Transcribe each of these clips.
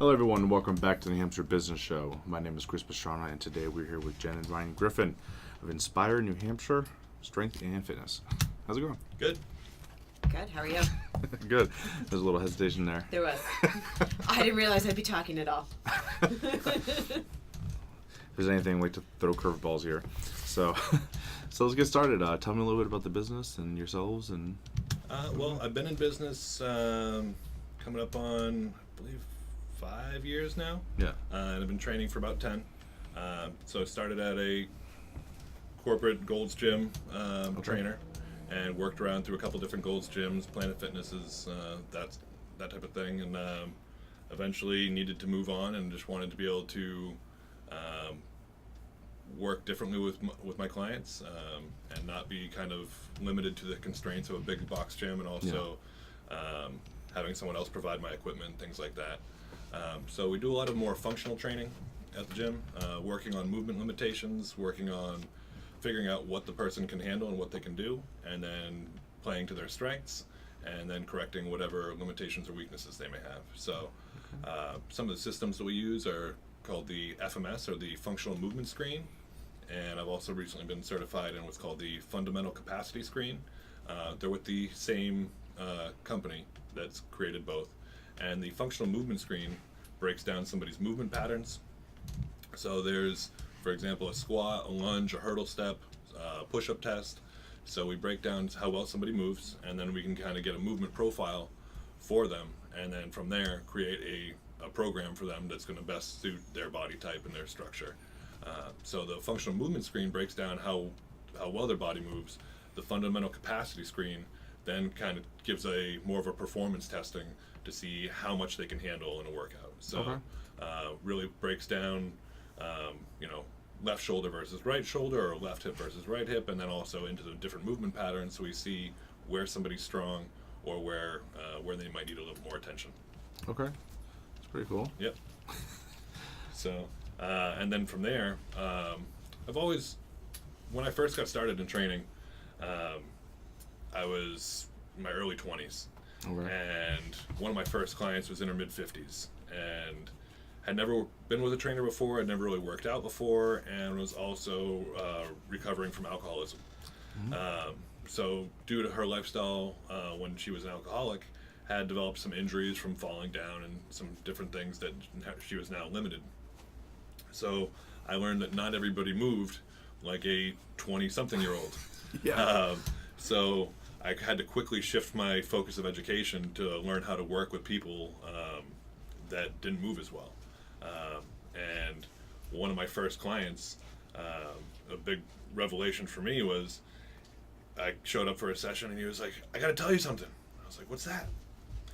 Hello, everyone, and welcome back to the New Hampshire Business Show. My name is Chris Pastrana, and today we're here with Jen and Ryan Griffin of Inspire New Hampshire Strength and Fitness. How's it going? Good. Good. How are you? Good. There's a little hesitation there. There was. I didn't realize I'd be talking at all. If there's anything, I like to throw curveballs here. So let's get started. Tell me a little bit about the business and yourselves. And Well, I've been in business coming up on, I believe, 5 years now. yeah. And I've been training for about 10. So I started at a corporate Gold's Gym trainer and worked around through a couple different Gold's Gyms, Planet Fitnesses, that type of thing. And eventually needed to move on and just wanted to be able to work differently with my clients and not be kind of limited to the constraints of a big box gym, and also having someone else provide my equipment, things like that. So we do a lot of more functional training at the gym, working on movement limitations, working on figuring out what the person can handle and what they can do, and then playing to their strengths, and then correcting whatever limitations or weaknesses they may have. So some of the systems that we use are called the FMS, or the Functional Movement Screen, and I've also recently been certified in what's called the Fundamental Capacity Screen. They're with the same company that's created both. And the Functional Movement Screen breaks down somebody's movement patterns. So there's, for example, a squat, a lunge, a hurdle step, push-up test. So we break down how well somebody moves, and then we can kind of get a movement profile for them, and then from there create a program for them that's going to best suit their body type and their structure. So the Functional Movement Screen breaks down how well their body moves. The Fundamental Capacity Screen then kind of gives more of a performance testing to see how much they can handle in a workout. So really breaks down, left shoulder versus right shoulder, or left hip versus right hip, and then also into the different movement patterns, so we see where somebody's strong or where they might need a little more attention. Okay. That's pretty cool. Yep. So, and then from there, I've always, when I first got started in training, I was in my early 20s. Okay. And one of my first clients was in her mid-50s and had never been with a trainer before, had never really worked out before, and was also recovering from alcoholism. Mm-hmm. So due to her lifestyle, when she was an alcoholic, had developed some injuries from falling down and some different things that she was now limited. So I learned that not everybody moved like a 20-something-year-old. Yeah. So I had to quickly shift my focus of education to learn how to work with people that didn't move as well. And one of my first clients, a big revelation for me was, I showed up for a session and he was like, "I got to tell you something." I was like, "What's that?"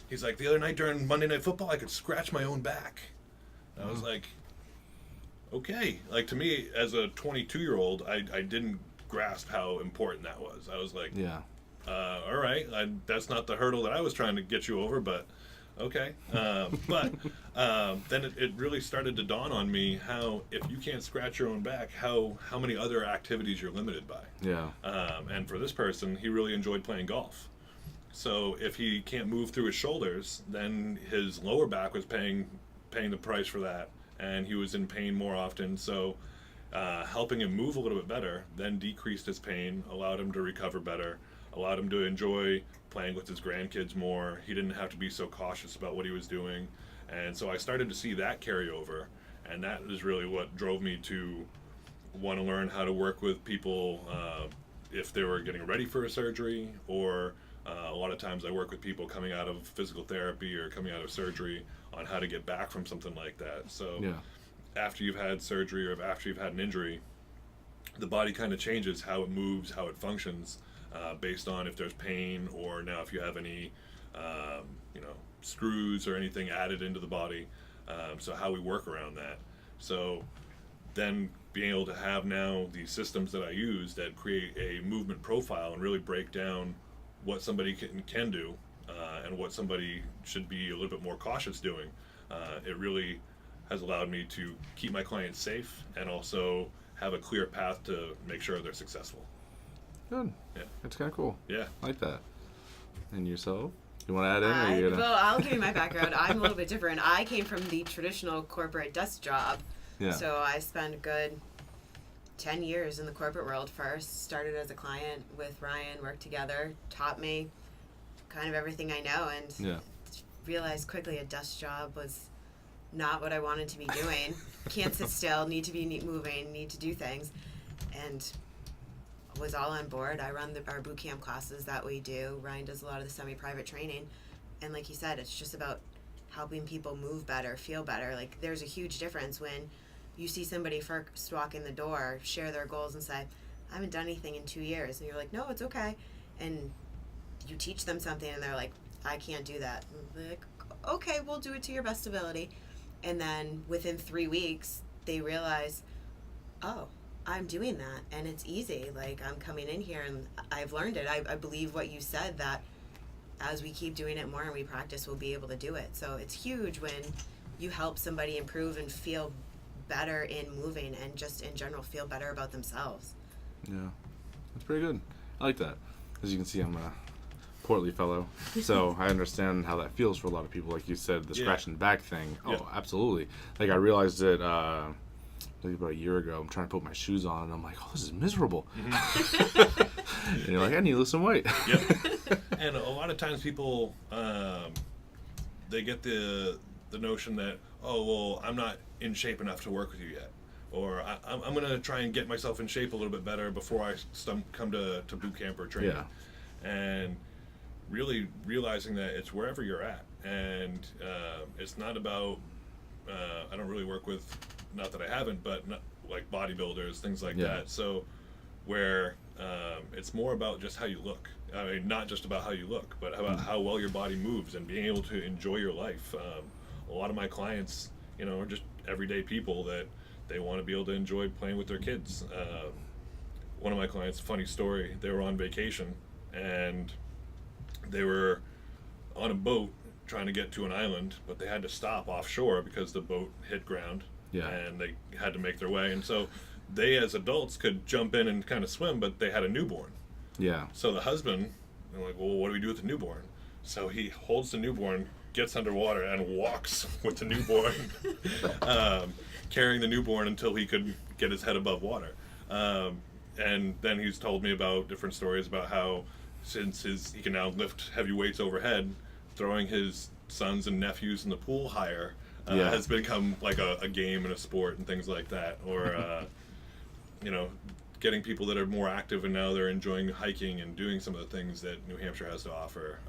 He's like, "The other night during Monday Night Football, I could scratch my own back." And I was like, okay. Like, to me, as a 22-year-old, I didn't grasp how important that was. I was like, Yeah. all right, that's not the hurdle that I was trying to get you over, but okay. But then it really started to dawn on me how, if you can't scratch your own back, how many other activities you're limited by. Yeah. And for this person, he really enjoyed playing golf. So if he can't move through his shoulders, then his lower back was paying the price for that, and he was in pain more often. So helping him move a little bit better then decreased his pain, allowed him to recover better, allowed him to enjoy playing with his grandkids more. He didn't have to be so cautious about what he was doing. And so I started to see that carry over, and that is really what drove me to want to learn how to work with people if they were getting ready for a surgery, or a lot of times I work with people coming out of physical therapy or coming out of surgery on how to get back from something like that. So after you've had surgery or after you've had an injury, the body kind of changes how it moves, how it functions, based on if there's pain, or now if you have any screws or anything added into the body. So how we work around that. So then being able to have now these systems that I use that create a movement profile and really break down what somebody can do and what somebody should be a little bit more cautious doing, it really has allowed me to keep my clients safe and also have a clear path to make sure they're successful. Good. Yeah. That's kind of cool. Yeah. I like that. And yourself? You want to add in? Or you gonna... Well, I'll give you my background. I'm a little bit different. I came from the traditional corporate desk job. Yeah. So I spent a good 10 years in the corporate world first. Started as a client with Ryan, worked together, taught me kind of everything I know, and realized quickly a desk job was not what I wanted to be doing. Can't sit still, need to be moving, need to do things. And was all on board. I run our boot camp classes that we do. Ryan does a lot of the semi-private training. And like you said, it's just about helping people move better, feel better. Like, there's a huge difference when you see somebody first walk in the door, share their goals and say, I haven't done anything in 2 years. And you're like, no, it's okay. And you teach them something and they're like, I can't do that. And they're like, okay, we'll do it to your best ability. And then within 3 weeks, they realize, oh, I'm doing that and it's easy. Like, I'm coming in here and I've learned it. I believe what you said, that as we keep doing it more and we practice, we'll be able to do it. So it's huge when you help somebody improve and feel better in moving and just in general feel better about themselves. Yeah, that's pretty good. I like that. As you can see, I'm a portly fellow, so I understand how that feels for a lot of people. Like you said, the scratch and back thing. Oh, absolutely. Like, I realized it I think about a year ago. I'm trying to put my shoes on and I'm like, oh, this is miserable. And you're like, I need to lose some weight. Yep. And a lot of times people, they get the notion that, oh, well, I'm not in shape enough to work with you yet. Or I'm going to try and get myself in shape a little bit better before I come to boot camp or training. Yeah. And really realizing that it's wherever you're at. And it's not about, I don't really work with, not that I haven't, but not, like bodybuilders, things like that. So where it's more about just how you look. I mean, not just about how you look, but about how well your body moves and being able to enjoy your life. A lot of my clients, are just everyday people that they want to be able to enjoy playing with their kids. One of my clients, funny story, they were on vacation and they were on a boat trying to get to an island, but they had to stop offshore because the boat hit ground. And they had to make their way. And so they, as adults, could jump in and kind of swim, but they had a newborn. So the husband, they're like, well, what do we do with the newborn? So he holds the newborn, gets underwater, and walks with the newborn, carrying the newborn until he could get his head above water. And then he's told me about different stories about how, since he can now lift heavy weights overhead, throwing his sons and nephews in the pool higher has become like a game and a sport and things like that. Or, getting people that are more active and now they're enjoying hiking and doing some of the things that New Hampshire has to offer.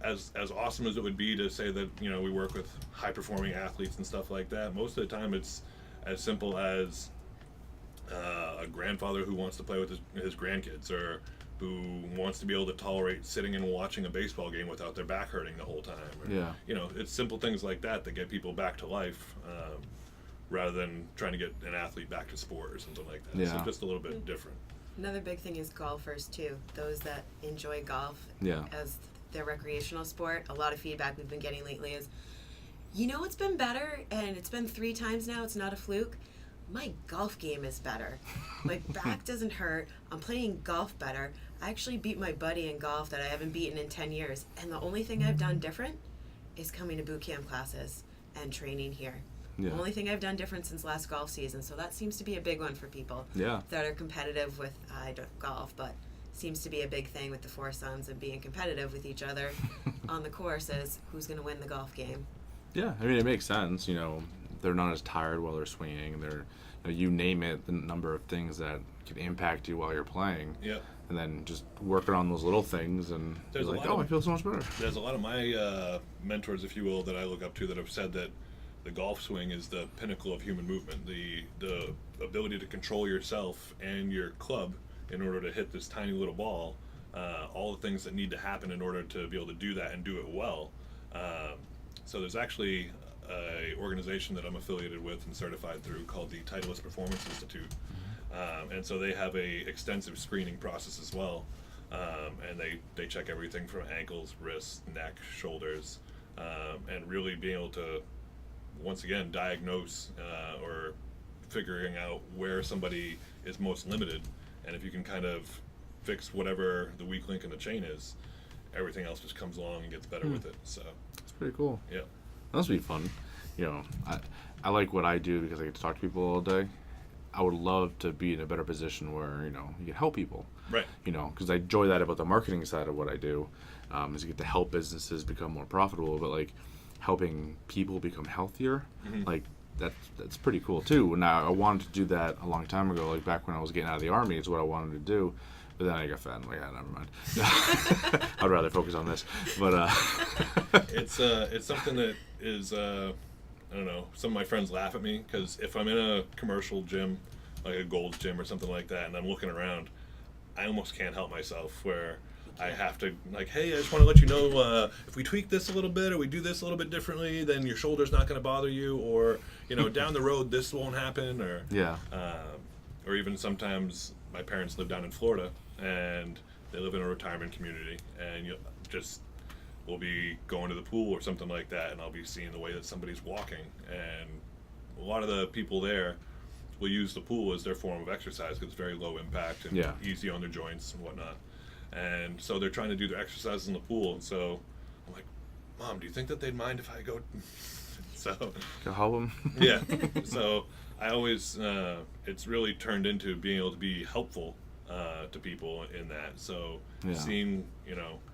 As awesome as it would be to say that, we work with high-performing athletes and stuff like that, most of the time it's as simple as a grandfather who wants to play with his grandkids, or who wants to be able to tolerate sitting and watching a baseball game without their back hurting the whole time. Or, it's simple things like that that get people back to life, rather than trying to get an athlete back to sport or something like that. So just a little bit different. Another big thing is golfers too. Those that enjoy golf as their recreational sport. A lot of feedback we've been getting lately is, it's been better, and it's been 3 times now, it's not a fluke. My golf game is better. My back doesn't hurt. I'm playing golf better. I actually beat my buddy in golf that I haven't beaten in 10 years. And the only thing I've done different is coming to boot camp classes and training here. The only thing I've done different since last golf season. So that seems to be a big one for people that are competitive with golf, but seems to be a big thing with the foursomes and being competitive with each other on the course is who's going to win the golf game. Yeah, I mean, it makes sense. They're not as tired while they're swinging. They're, you name it, the number of things that can impact you while you're playing. And then just working on those little things, and you're like, I feel so much better. There's a lot of my mentors, if you will, that I look up to that have said that the golf swing is the pinnacle of human movement. The ability to control yourself and your club in order to hit this tiny little ball, all the things that need to happen in order to be able to do that and do it well. So there's actually an organization that I'm affiliated with and certified through called the Titleist Performance Institute. And so they have a extensive screening process as well. And they check everything from ankles, wrists, neck, shoulders, and really being able to, once again, diagnose or figuring out where somebody is most limited. And if you can kind of fix whatever the weak link in the chain is, everything else just comes along and gets better with it. So it's pretty cool. Yeah, that must be fun. I like what I do because I get to talk to people all day. I would love to be in a better position where you can help people. Right. Because I enjoy that about the marketing side of what I do, is you get to help businesses become more profitable. But like helping people become healthier, like that's pretty cool too. Now I wanted to do that a long time ago, like back when I was getting out of the Army. Is what I wanted to do. But then I got fat and I'm like, never mind. I'd rather focus on this. But it's something that is I don't know. Some of my friends laugh at me because if I'm in a commercial gym, like a Gold's Gym or something like that, and I'm looking around, I almost can't help myself where I have to, like, hey, I just want to let you know if we tweak this a little bit or we do this a little bit differently, then your shoulder's not going to bother you, or, down the road this won't happen, or or even sometimes my parents live down in Florida and they live in a retirement community, and we'll be going to the pool or something like that, and I'll be seeing the way that somebody's walking, and a lot of the people there will use the pool as their form of exercise because it's very low impact and easy on their joints and whatnot. And so they're trying to do their exercises in the pool, and so I'm like, Mom, do you think that they'd mind if I go? So can help them. Yeah. So I always it's really turned into being able to be helpful to people in that. So seeing,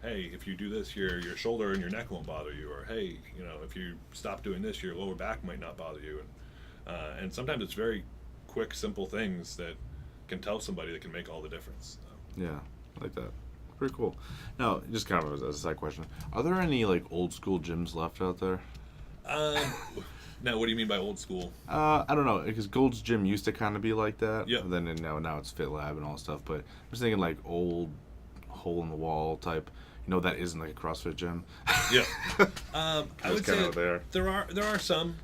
hey, if you do this, your shoulder and your neck won't bother you, or hey, if you stop doing this, your lower back might not bother you, and sometimes it's very quick, simple things that can tell somebody that can make all the difference. So. Yeah, I like that. Pretty cool. Now, just kind of as a side question, are there any like old school gyms left out there? Now, what do you mean by old school? I don't know, because Gold's Gym used to kind of be like that. Yeah. Then now it's Fit Lab and all stuff. But I'm just thinking like old hole in the wall type. That isn't like a CrossFit gym. Yeah. I would say there are some.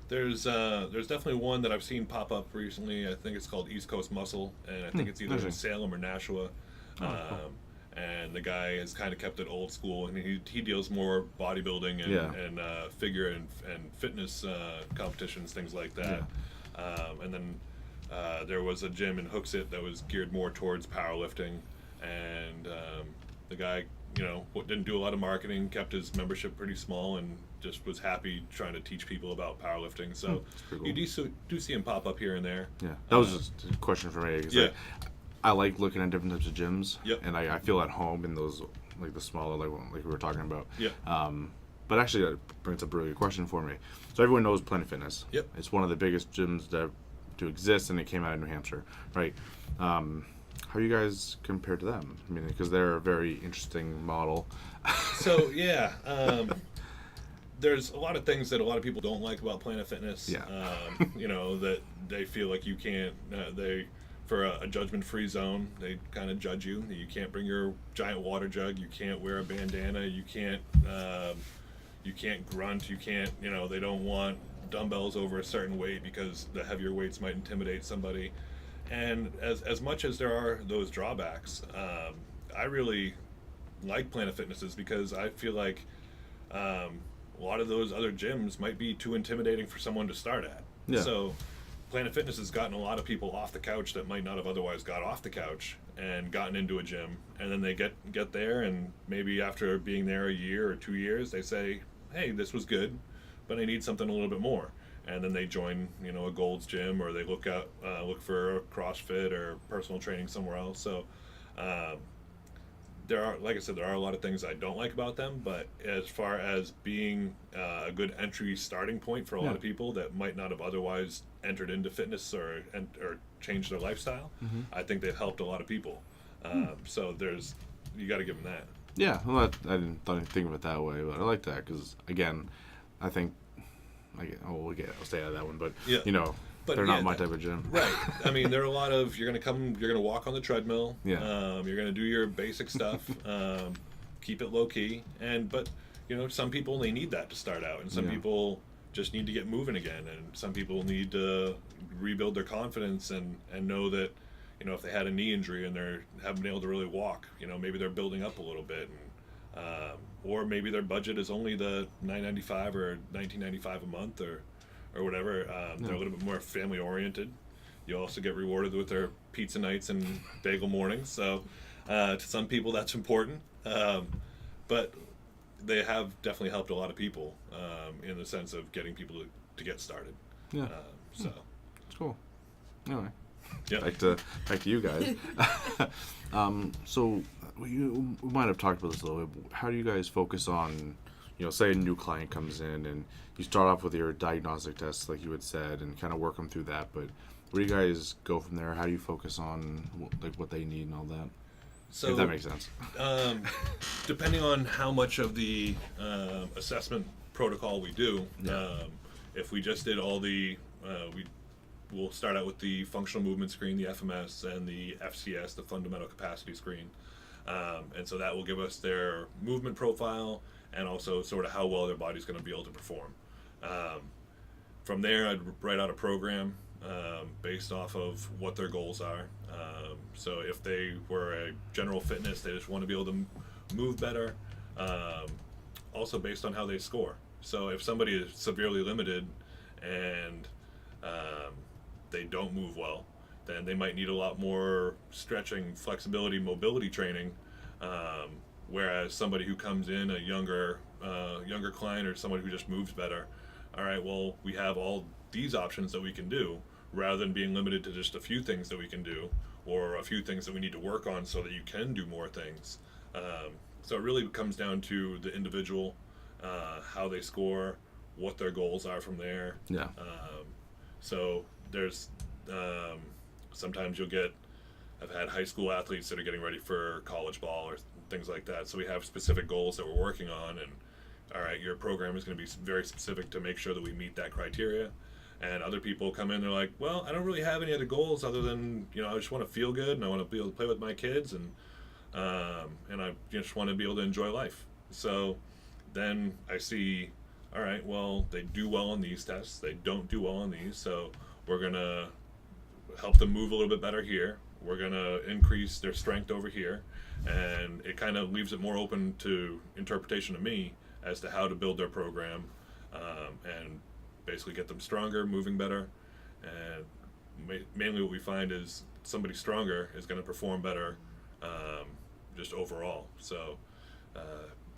There's definitely one that I've seen pop up recently. I think it's called East Coast Muscle, and I think it's either in Salem or Nashua. Cool. And the guy has kind of kept it old school, and he deals more bodybuilding and figure and fitness competitions, things like that. Yeah. And then there was a gym in Hooksett that was geared more towards powerlifting, and the guy, didn't do a lot of marketing, kept his membership pretty small, and just was happy trying to teach people about powerlifting. So cool. You do see him pop up here and there. Yeah, that was just a question for me. Yeah. I like looking at different types of gyms, yep. And I feel at home in those, like the smaller, like we were talking about. Yeah. But actually, that brings up a really good question for me. So everyone knows Planet Fitness. Yep. It's one of the biggest gyms to exist, and it came out of New Hampshire, right? How you guys compare to them? I mean, because they're a very interesting model. So yeah, there's a lot of things that a lot of people don't like about Planet Fitness. Yeah. That they feel like you can't. For a judgment-free zone, they kind of judge you. You can't bring your giant water jug. You can't wear a bandana. You can't grunt. You can't. They don't want dumbbells over a certain weight because the heavier weights might intimidate somebody. And as much as there are those drawbacks, I really like Planet Fitnesses because I feel like a lot of those other gyms might be too intimidating for someone to start at. Yeah. So Planet Fitness has gotten a lot of people off the couch that might not have otherwise got off the couch and gotten into a gym, and then they get there, and maybe after being there a year or 2 years, they say, hey, this was good, but I need something a little bit more. And then they join, a Gold's Gym, or they look for CrossFit or personal training somewhere else. So there are, like I said, there are a lot of things I don't like about them, but as far as being a good entry starting point for a lot of people that might not have otherwise entered into fitness or changed their lifestyle, I think they've helped a lot of people. So you got to give them that. Yeah, well, I didn't think of it that way, but I like that because, again, I think, I'll stay out of that one, but, But they're not my type of gym. Right. I mean, there are a lot of, you're going to walk on the treadmill. Yeah. You're going to do your basic stuff. Keep it low key. But some people, they need that to start out. And some people just need to get moving again. And some people need to rebuild their confidence and know that, if they had a knee injury and they haven't been able to really walk, maybe they're building up a little bit. And, or maybe their budget is only the $9.95 or $19.95 a month or whatever. They're a little bit more family oriented. You also get rewarded with their pizza nights and bagel mornings. So To some people, that's important. But they have definitely helped a lot of people in the sense of getting people to get started. Yeah. So It's cool. Anyway, yeah. back to you guys. So we might have talked about this a little bit. How do you guys focus on, say a new client comes in and you start off with your diagnostic tests, like you had said, and kind of work them through that. But where do you guys go from there? How do you focus on what they need and all that? So, if that makes sense. Depending on how much of the assessment protocol we do, if we just did all the, we'll start out with the functional movement screen, the FMS, and the FCS, the fundamental capacity screen. And so that will give us their movement profile and also sort of how well their body's going to be able to perform. From there, I'd write out a program based off of what their goals are. So if they were a general fitness, they just want to be able to move better. Also based on how they score. So if somebody is severely limited and they don't move well, then they might need a lot more stretching, flexibility, mobility training. Whereas somebody who comes in, a younger client or someone who just moves better, all right, well, we have all these options that we can do rather than being limited to just a few things that we can do or a few things that we need to work on so that you can do more things. So it really comes down to the individual, how they score, what their goals are from there. Yeah. So there's sometimes I've had high school athletes that are getting ready for college ball or things like that. So we have specific goals that we're working on, and all right, your program is going to be very specific to make sure that we meet that criteria. And other people come in, they're like, well, I don't really have any other goals other than, I just want to feel good and I want to be able to play with my kids and I just want to be able to enjoy life. So then I see, all right, well, they do well on these tests. They don't do well on these. So we're going to help them move a little bit better here. We're going to increase their strength over here. And it kind of leaves it more open to interpretation of me as to how to build their program and basically get them stronger, moving better. And mainly what we find is somebody stronger is going to perform better just overall. So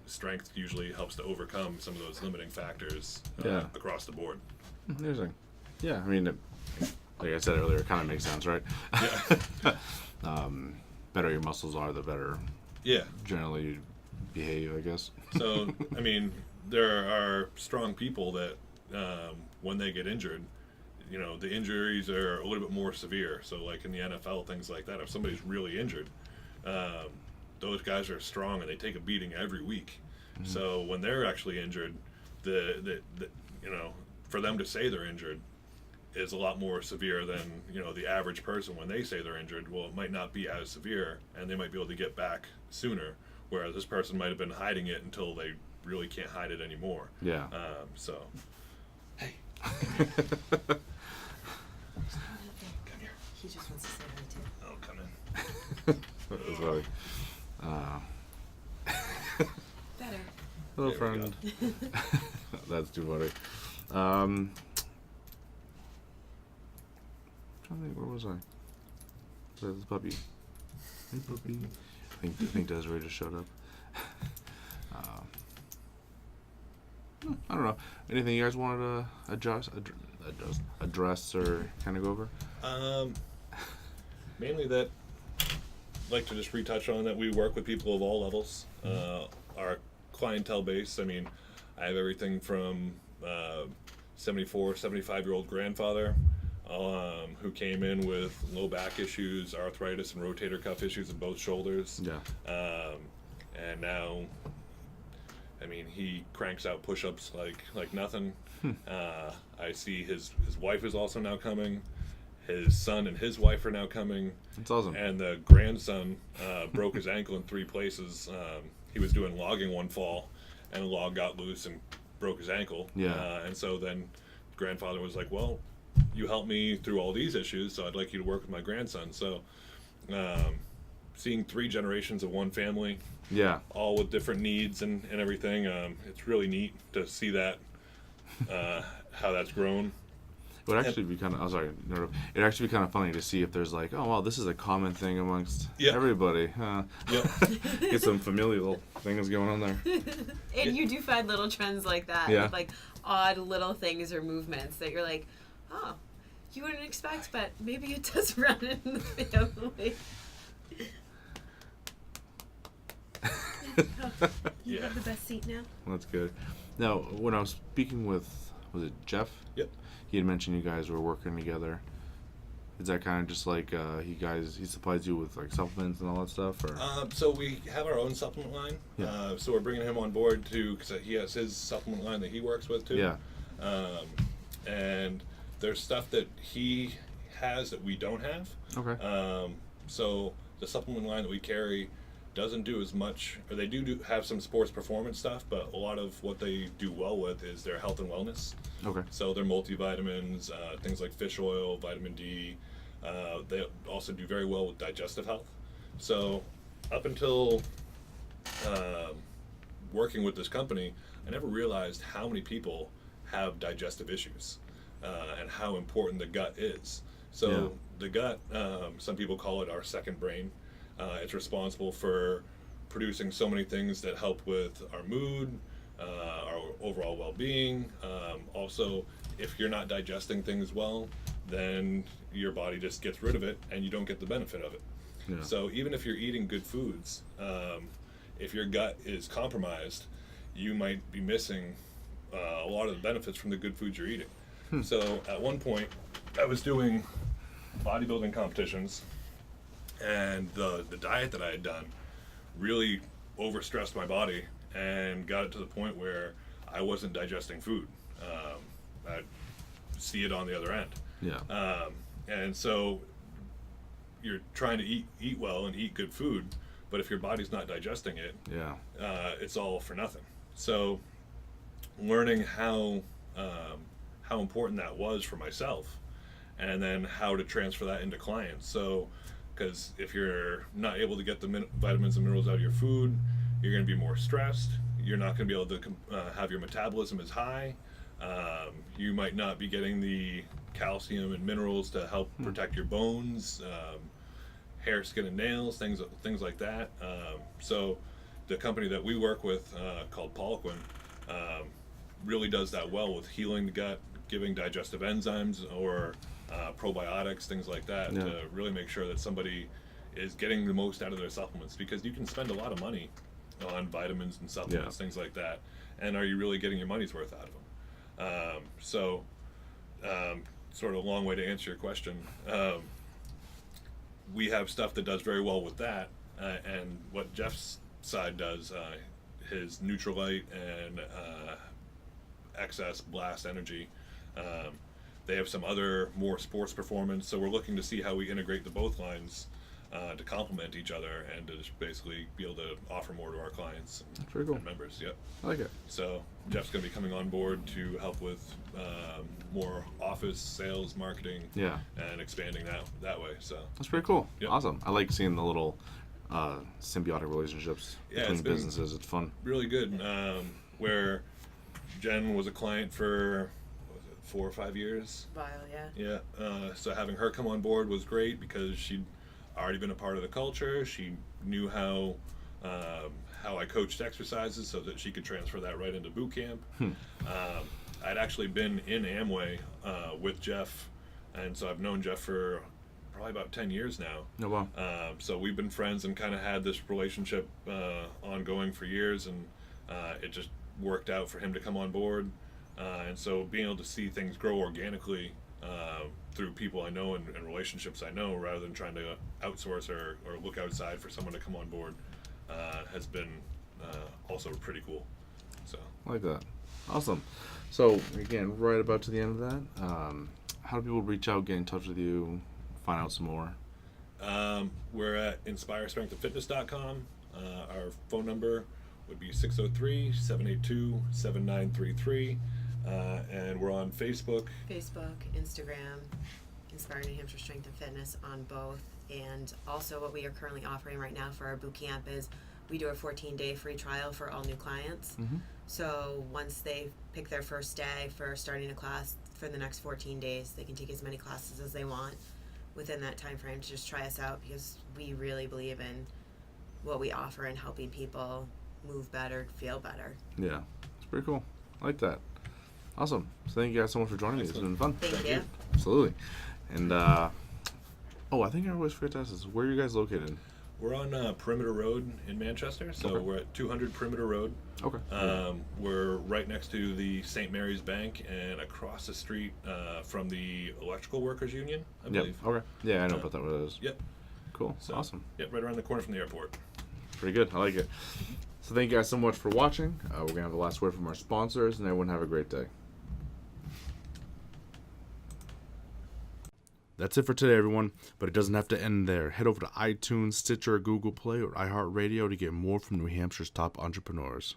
strength usually helps to overcome some of those limiting factors across the board. Interesting. Yeah, I mean, like I said earlier, it kind of makes sense, right? Yeah. Better your muscles are, the better generally you behave, I guess. So, I mean, there are strong people that when they get injured, the injuries are a little bit more severe. So like in the NFL, things like that, if somebody's really injured, those guys are strong and they take a beating every week. Mm-hmm. So when they're actually injured, the for them to say they're injured is a lot more severe than, the average person when they say they're injured. Well, it might not be as severe and they might be able to get back sooner, whereas this person might have been hiding it until they really can't hide it anymore. Yeah. So, hey. Come here. He just wants to say hi too. Oh, come in. That's funny. Better. Hello, There we friend. That's too funny. I'm trying to think, where was I? Was that the puppy? Hey, puppy. I think Desiree just showed up. I don't know. Anything you guys wanted to address or kind of go over? Mainly that, I'd like to just retouch on that we work with people of all levels. Our clientele base, I mean, I have everything from 74, 75-year-old grandfather who came in with low back issues, arthritis, and rotator cuff issues in both shoulders. Yeah. And now, I mean, he cranks out push-ups like nothing. I see his wife is also now coming. His son and his wife are now coming. That's awesome. And the grandson broke his ankle in 3 places. He was doing logging one fall, and a log got loose and broke his ankle. Yeah. And so then grandfather was like, well, you helped me through all these issues, so I'd like you to work with my grandson. So seeing 3 generations of one family, all with different needs and everything, it's really neat to see that, how that's grown. It would actually be kind of. I'm sorry. No, it'd actually be kind of funny to see if there's like, oh wow, this is a common thing amongst everybody. Get some familial things going on there. And you do find little trends like that, with like odd little things or movements that you're like, oh, you wouldn't expect, but maybe it does run in the family. You have the best seat now. That's good. Now, when I was speaking with, was it Jeff? Yep. He had mentioned you guys were working together. Is that kind of just like he supplies you with like supplements and all that stuff? Or? So we have our own supplement line. Yeah. So we're bringing him on board because he has his supplement line that he works with too. Yeah. And there's stuff that he has that we don't have. Okay. So the supplement line that we carry doesn't do as much, or they do have some sports performance stuff, but a lot of what they do well with is their health and wellness. Okay. So their multivitamins, things like fish oil, vitamin D. They also do very well with digestive health. So up until working with this company, I never realized how many people have digestive issues and how important the gut is. So the gut, some people call it our second brain. It's responsible for producing so many things that help with our mood, our overall well-being. Also, if you're not digesting things well, then your body just gets rid of it and you don't get the benefit of it. Yeah. So even if you're eating good foods, if your gut is compromised, you might be missing a lot of the benefits from the good foods you're eating. So at one point, I was doing bodybuilding competitions, and the diet that I had done really overstressed my body and got it to the point where I wasn't digesting food. I'd see it on the other end. Yeah. And so you're trying to eat well and eat good food, but if your body's not digesting it, it's all for nothing. So learning how important that was for myself, and then how to transfer that into clients. So, because if you're not able to get the vitamins and minerals out of your food, you're going to be more stressed. You're not going to be able to have your metabolism as high. You might not be getting the calcium and minerals to help protect your bones, hair, skin, and nails, things like that. So the company that we work with, called Poliquin, really does that well with healing the gut, giving digestive enzymes or probiotics, things like that, to really make sure that somebody is getting the most out of their supplements, because you can spend a lot of money on vitamins and supplements, things like that, and are you really getting your money's worth out of them? Sort of a long way to answer your question. We have stuff that does very well with that, and what Jeff's side does, his Neutralite and Excess Blast Energy, they have some other more sports performance, so we're looking to see how we integrate the both lines to complement each other and to just basically be able to offer more to our clients and members. Yep. I like it. So Jeff's going to be coming on board to help with more office sales, marketing, and expanding that way. So that's pretty cool. Yep. Awesome. I like seeing the little symbiotic relationships between businesses. It's fun. Really good. Where Jen was a client for 4 or 5 years. While, yeah. So having her come on board was great because she'd already been a part of the culture. She knew how I coached exercises so that she could transfer that right into boot camp. I'd actually been in Amway with Jeff, and so I've known Jeff for probably about 10 years now. Oh, wow. So we've been friends and kind of had this relationship ongoing for years, and it just worked out for him to come on board. And so being able to see things grow organically through people I know and relationships I know, rather than trying to outsource or look outside for someone to come on board, has been also pretty cool. So I like that. Awesome. So again, right about to the end of that, how do people reach out, get in touch with you, find out some more? We're at inspirestrengthandfitness.com. Our phone number would be 603-782-7933. And we're on Facebook, Instagram, Inspire New Hampshire Strength and Fitness on both. And also what we are currently offering right now for our boot camp is we do a 14-day free trial for all new clients. So once they pick their first day for starting a class, for the next 14 days. They can take as many classes as they want within that time frame to just try us out, because we really believe in what we offer and helping people move better, feel better. Yeah, it's pretty cool. I like that. Awesome. So thank you guys so much for joining me. It's been fun. Thank you. Absolutely. And I think I always forget to ask this. Where are you guys located? We're on Perimeter Road in Manchester, so Okay. we're at 200 Perimeter Road. Okay. We're right next to the St. Mary's Bank and across the street from the Electrical Workers Union, I Yep. believe. Okay. Yeah, I know about that. What it is. Yep. Cool. So, Awesome. Yep, right around the corner from the airport. Pretty good. I like it. So thank you guys so much for watching. We're going to have the last word from our sponsors, and everyone have a great day. That's it for today, everyone. But it doesn't have to end there. Head over to iTunes, Stitcher, Google Play, or iHeartRadio to get more from New Hampshire's top entrepreneurs.